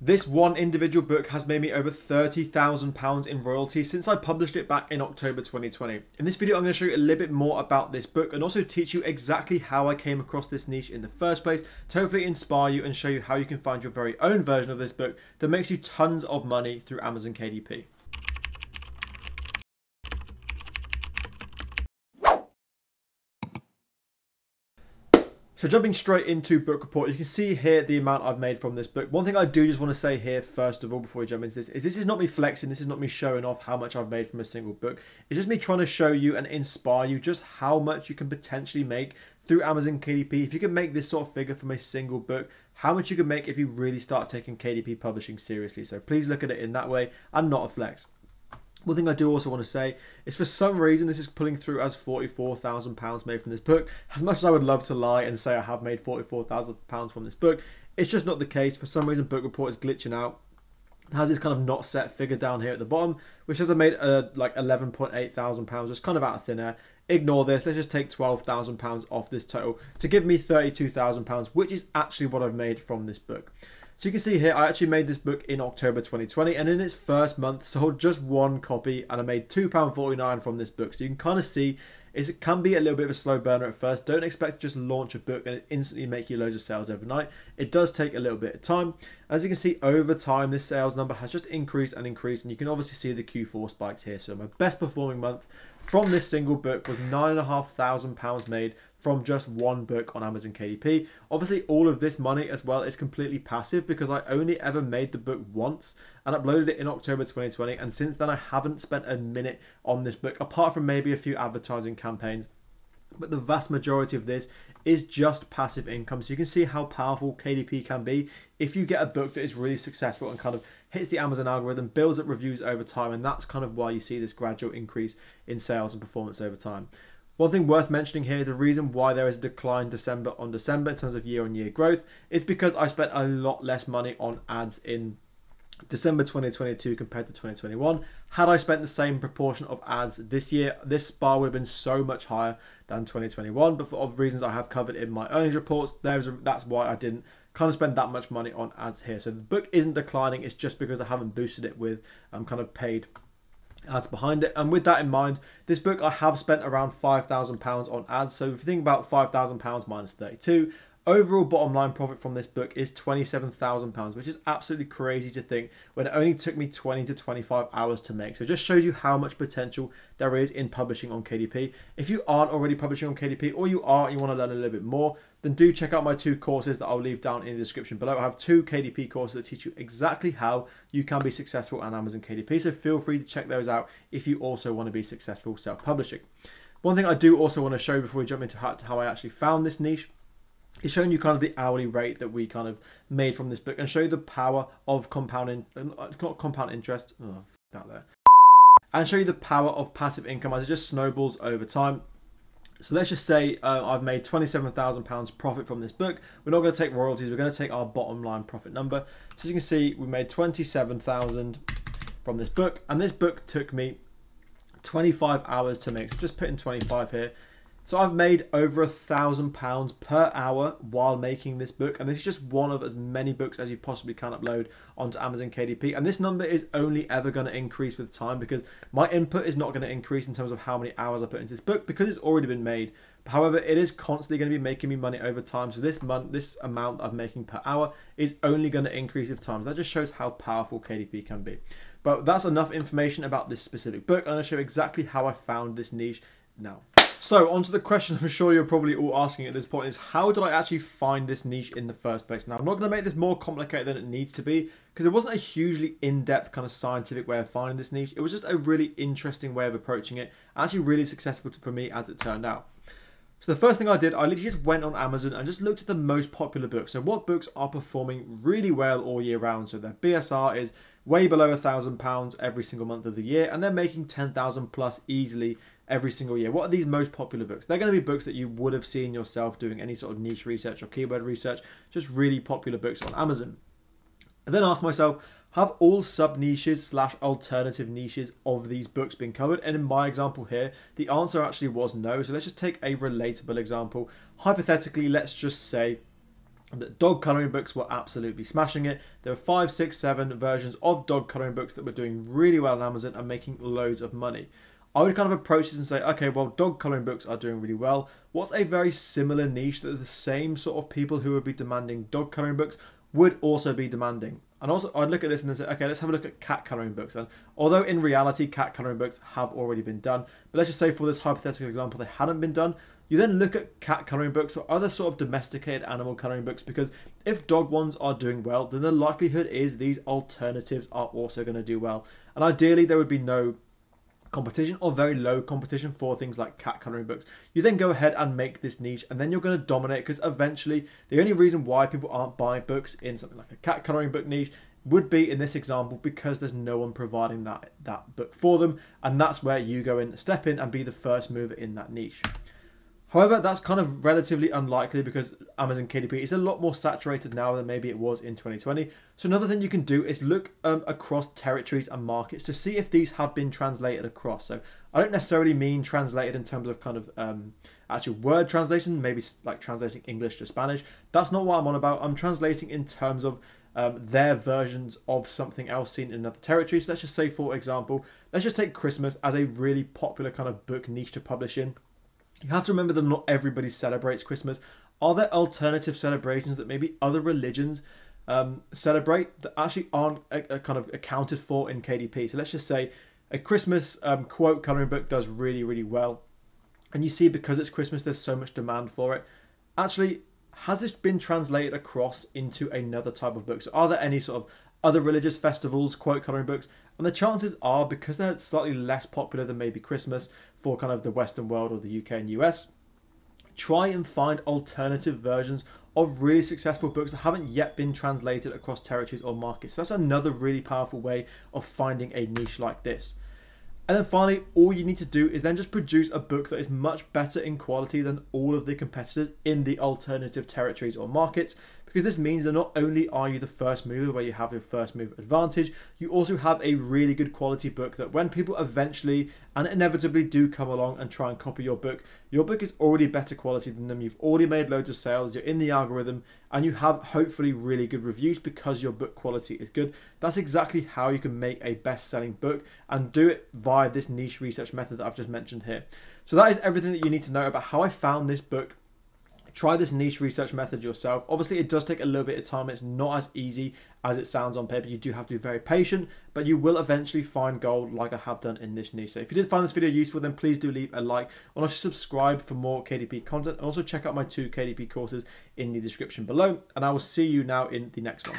This one individual book has made me over £30,000 in royalties since I published it back in October 2020. In this video, I'm going to show you a little bit more about this book and also teach you exactly how I came across this niche in the first place to hopefully inspire you and show you how you can find your very own version of this book that makes you tons of money through Amazon KDP. So jumping straight into book report, you can see here the amount I've made from this book. One thing I do just want to say here, first of all, before we jump into this is not me flexing, this is not me showing off how much I've made from a single book. It's just me trying to show you and inspire you just how much you can potentially make through Amazon KDP. If you can make this sort of figure from a single book, how much you can make if you really start taking KDP publishing seriously. So please look at it in that way and not a flex. One thing I do also want to say is for some reason this is pulling through as £44,000 made from this book. As much as I would love to lie and say I have made £44,000 from this book, it's just not the case. For some reason book report is glitching out. It has this kind of not set figure down here at the bottom, which says I made like £11,800, just kind of out of thin air. Ignore this, let's just take £12,000 off this total to give me £32,000, which is actually what I've made from this book. So you can see here, I actually made this book in October 2020, and in its first month sold just one copy, and I made £2.49 from this book. So you can kind of see it can be a little bit of a slow burner at first. Don't expect to just launch a book and instantly make you loads of sales overnight. It does take a little bit of time. As you can see, over time, this sales number has just increased and increased, and you can obviously see the Q4 spikes here. So my best performing month from this single book was £9,500 made from just one book on Amazon KDP. Obviously, all of this money as well is completely passive because I only ever made the book once and uploaded it in October 2020. And since then, I haven't spent a minute on this book, apart from maybe a few advertising campaigns. But the vast majority of this is just passive income. So you can see how powerful KDP can be if you get a book that is really successful and kind of hits the Amazon algorithm, builds up reviews over time. And that's kind of why you see this gradual increase in sales and performance over time. One thing worth mentioning here, the reason why there is a decline December on December in terms of year-on-year growth is because I spent a lot less money on ads in December 2022 compared to 2021. Had I spent the same proportion of ads this year, this bar would have been so much higher than 2021. But for reasons I have covered in my earnings reports, that's why I didn't kind of spend that much money on ads here. So the book isn't declining, it's just because I haven't boosted it with kind of paid ads behind it. And with that in mind, this book I have spent around £5,000 on ads. So if you think about £5,000 minus 32, overall bottom line profit from this book is £27,000, which is absolutely crazy to think when it only took me 20 to 25 hours to make. So it just shows you how much potential there is in publishing on KDP. If you aren't already publishing on KDP, or you are and you want to learn a little bit more, then do check out my two courses that I'll leave down in the description below. I have two KDP courses that teach you exactly how you can be successful on Amazon KDP. So feel free to check those out if you also want to be successful self-publishing. One thing I do also want to show before we jump into how I actually found this niche is showing you kind of the hourly rate that we kind of made from this book and show you the power of compound interest. Oh, that there. And show you the power of passive income as it just snowballs over time. So let's just say I've made £27,000 profit from this book. We're not going to take royalties. We're going to take our bottom line profit number. So as you can see, we made £27,000 from this book. And this book took me 25 hours to make. So just put in 25 here. So I've made over £1,000 per hour while making this book. And this is just one of as many books as you possibly can upload onto Amazon KDP. And this number is only ever going to increase with time because my input is not going to increase in terms of how many hours I put into this book because it's already been made. However, it is constantly going to be making me money over time. So this amount I'm making per hour is only going to increase with time. So that just shows how powerful KDP can be. But that's enough information about this specific book. I'm going to show you exactly how I found this niche now. So on to the question I'm sure you're probably all asking at this point is how did I actually find this niche in the first place? Now I'm not going to make this more complicated than it needs to be because it wasn't a hugely in-depth kind of scientific way of finding this niche. It was just a really interesting way of approaching it, actually really successful for me as it turned out. So the first thing I did, I literally just went on Amazon and just looked at the most popular books. So what books are performing really well all year round? So their BSR is way below £1,000 every single month of the year, and they're making 10,000 plus easily every single year. What are these most popular books? They're going to be books that you would have seen yourself doing any sort of niche research or keyword research, just really popular books on Amazon. And then ask myself, have all sub-niches / alternative niches of these books been covered? And in my example here, the answer actually was no. So let's just take a relatable example. Hypothetically, let's just say that dog colouring books were absolutely smashing it. There were 5, 6, 7 versions of dog colouring books that were doing really well on Amazon and making loads of money. I would kind of approach this and say, okay, well, dog colouring books are doing really well. What's a very similar niche that the same sort of people who would be demanding dog colouring books would also be demanding? And also, I'd look at this and then say, okay, let's have a look at cat colouring books. And although in reality, cat colouring books have already been done, but let's just say for this hypothetical example, they hadn't been done, you then look at cat colouring books or other sort of domesticated animal colouring books, because if dog ones are doing well, then the likelihood is these alternatives are also going to do well. And ideally, there would be no competition or very low competition for things like cat colouring books. You then go ahead and make this niche, and then you're going to dominate, because eventually the only reason why people aren't buying books in something like a cat colouring book niche would be, in this example, because there's no one providing that book for them, and that's where you go in, step in and be the first mover in that niche. However, that's kind of relatively unlikely because Amazon KDP is a lot more saturated now than maybe it was in 2020. So another thing you can do is look across territories and markets to see if these have been translated across. So I don't necessarily mean translated in terms of kind of actual word translation, maybe like translating English to Spanish. That's not what I'm on about. I'm translating in terms of their versions of something else seen in another territory. So let's just say, for example, let's just take Christmas as a really popular kind of book niche to publish in. You have to remember that not everybody celebrates Christmas. Are there alternative celebrations that maybe other religions celebrate that actually aren't kind of accounted for in KDP? So let's just say a Christmas quote colouring book does really, really well. And you see, because it's Christmas, there's so much demand for it. Actually, has this been translated across into another type of book? So are there any sort of other religious festivals, quote colouring books? And the chances are, because they're slightly less popular than maybe Christmas for kind of the Western world or the UK and US, try and find alternative versions of really successful books that haven't yet been translated across territories or markets. So that's another really powerful way of finding a niche like this. And then finally, all you need to do is then just produce a book that is much better in quality than all of the competitors in the alternative territories or markets, because this means that not only are you the first mover where you have your first move advantage, you also have a really good quality book that when people eventually and inevitably do come along and try and copy your book is already better quality than them. You've already made loads of sales, you're in the algorithm, and you have hopefully really good reviews because your book quality is good. That's exactly how you can make a best-selling book, and do it via this niche research method that I've just mentioned here. So that is everything that you need to know about how I found this book. Try this niche research method yourself. Obviously, it does take a little bit of time. It's not as easy as it sounds on paper. You do have to be very patient, but you will eventually find gold like I have done in this niche. So if you did find this video useful, then please do leave a like, and also subscribe for more KDP content. And also check out my 2 KDP courses in the description below. And I will see you now in the next one.